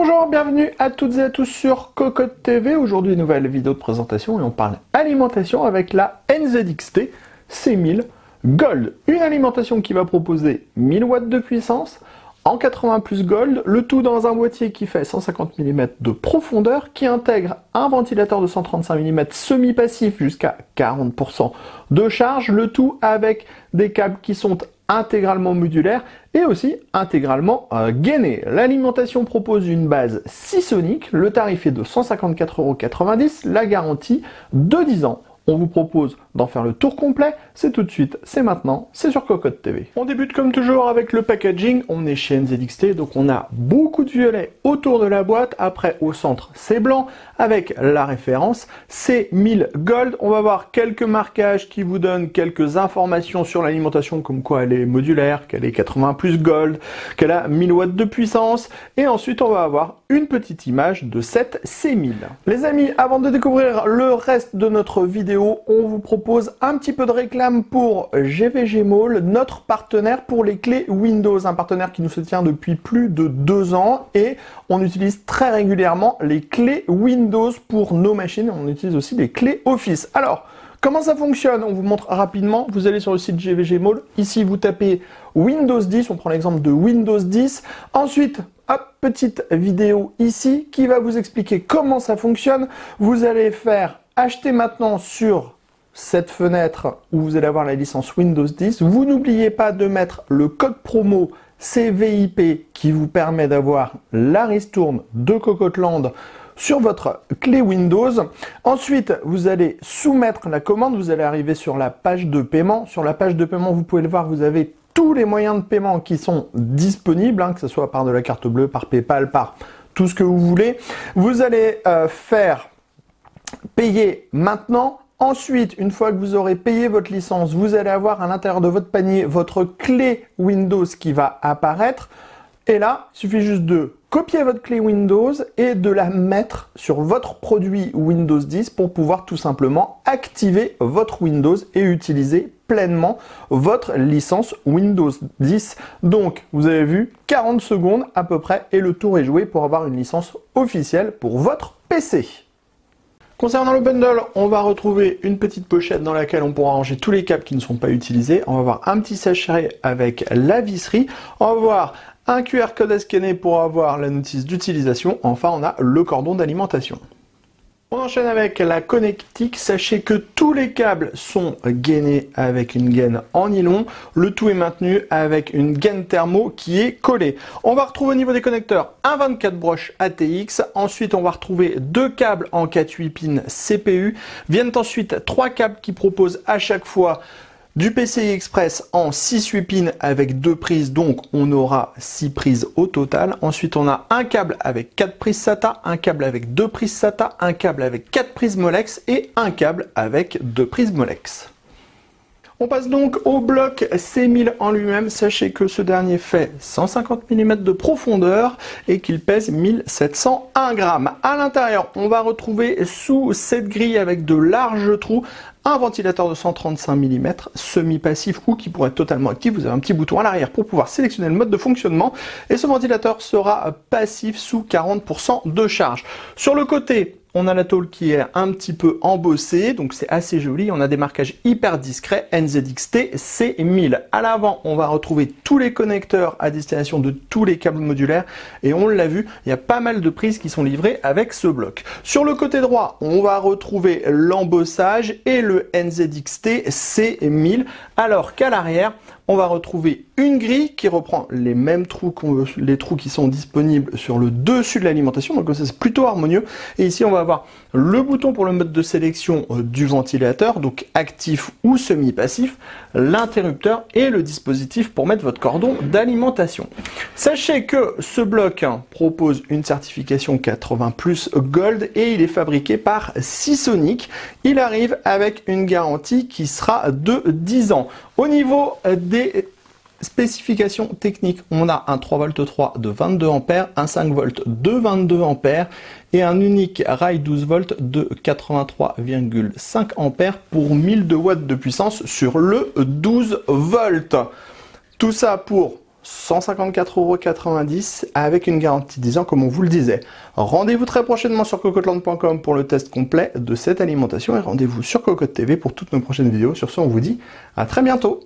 Bonjour, bienvenue à toutes et à tous sur Cocotte TV. Aujourd'hui, nouvelle vidéo de présentation et on parle alimentation avec la NZXT C1000 Gold. Une alimentation qui va proposer 1000 watts de puissance en 80 plus Gold, le tout dans un boîtier qui fait 150 mm de profondeur, qui intègre un ventilateur de 135 mm semi-passif jusqu'à 40% de charge, le tout avec des câbles qui sont intégralement modulaires et aussi intégralement gainés. L'alimentation propose une base Seasonic, le tarif est de 154,90 €, la garantie de 10 ans. On vous propose d'en faire le tour complet, c'est tout de suite, c'est maintenant, c'est sur Cocotte TV. On débute comme toujours avec le packaging, on est chez NZXT, donc on a beaucoup de violet autour de la boîte, après au centre c'est blanc, avec la référence C1000 Gold. On va voir quelques marquages qui vous donnent quelques informations sur l'alimentation, comme quoi elle est modulaire, qu'elle est 80 plus Gold, qu'elle a 1000 watts de puissance, et ensuite on va avoir une petite image de cette C1000. Les amis, avant de découvrir le reste de notre vidéo, on vous propose un petit peu de réclame pour GVG Mall, notre partenaire pour les clés Windows, un partenaire qui nous soutient depuis plus de 2 ans et on utilise très régulièrement les clés Windows pour nos machines, on utilise aussi les clés Office. Alors, comment ça fonctionne? On vous montre rapidement, vous allez sur le site GVG Mall, ici vous tapez Windows 10, on prend l'exemple de Windows 10, ensuite hop, petite vidéo ici qui va vous expliquer comment ça fonctionne. Vous allez faire acheter maintenant sur cette fenêtre où vous allez avoir la licence Windows 10. Vous n'oubliez pas de mettre le code promo CVIP qui vous permet d'avoir la ristourne de Cocotland sur votre clé Windows. Ensuite, vous allez soumettre la commande. Vous allez arriver sur la page de paiement. Sur la page de paiement, vous pouvez le voir, vous avez tous les moyens de paiement qui sont disponibles, que ce soit par de la carte bleue, par PayPal, par tout ce que vous voulez. Vous allez faire payer maintenant. Ensuite, une fois que vous aurez payé votre licence, vous allez avoir à l'intérieur de votre panier votre clé Windows qui va apparaître. Et là, il suffit juste de copier votre clé Windows et de la mettre sur votre produit Windows 10 pour pouvoir tout simplement activer votre Windows et utiliser pleinement votre licence Windows 10. Donc, vous avez vu, 40 secondes à peu près et le tour est joué pour avoir une licence officielle pour votre PC. Concernant le bundle, on va retrouver une petite pochette dans laquelle on pourra ranger tous les câbles qui ne sont pas utilisés. On va avoir un petit sachet avec la visserie. On va avoir un QR code à scanner pour avoir la notice d'utilisation. Enfin, on a le cordon d'alimentation. On enchaîne avec la connectique. Sachez que tous les câbles sont gainés avec une gaine en nylon. Le tout est maintenu avec une gaine thermo qui est collée. On va retrouver au niveau des connecteurs un 24 broches ATX. Ensuite, on va retrouver 2 câbles en 4/8 pins CPU. Viennent ensuite 3 câbles qui proposent à chaque fois du PCI Express en 6/8 pins avec 2 prises, donc on aura 6 prises au total. Ensuite, on a un câble avec 4 prises SATA, un câble avec 2 prises SATA, un câble avec 4 prises Molex et un câble avec 2 prises Molex. On passe donc au bloc C1000 en lui-même. Sachez que ce dernier fait 150 mm de profondeur et qu'il pèse 1701 grammes. À l'intérieur, on va retrouver sous cette grille avec de larges trous un ventilateur de 135 mm semi-passif ou qui pourrait être totalement actif. Vous avez un petit bouton à l'arrière pour pouvoir sélectionner le mode de fonctionnement et ce ventilateur sera passif sous 40% de charge. Sur le côté, on a la tôle qui est un petit peu embossée, donc c'est assez joli. On a des marquages hyper discrets NZXT C1000. À l'avant, on va retrouver tous les connecteurs à destination de tous les câbles modulaires. Et on l'a vu, il y a pas mal de prises qui sont livrées avec ce bloc. Sur le côté droit, on va retrouver l'embossage et le NZXT C1000. Alors qu'à l'arrière, on va retrouver une grille qui reprend les mêmes trous, les trous qui sont disponibles sur le dessus de l'alimentation. Donc ça c'est plutôt harmonieux. Et ici on va avoir le bouton pour le mode de sélection du ventilateur, donc actif ou semi-passif, l'interrupteur et le dispositif pour mettre votre cordon d'alimentation. Sachez que ce bloc propose une certification 80 plus Gold et il est fabriqué par Seasonic. Il arrive avec une garantie qui sera de 10 ans. Au niveau des spécifications techniques, on a un 3V3 de 22 A, un 5V de 22 A et un unique rail 12 volts de 83,5 A pour 1002 watts de puissance sur le 12 volts. Tout ça pour 154,90 € avec une garantie 10 ans comme on vous le disait. Rendez-vous très prochainement sur cocotland.com pour le test complet de cette alimentation et rendez-vous sur Cocotte TV pour toutes nos prochaines vidéos. Sur ce, on vous dit à très bientôt.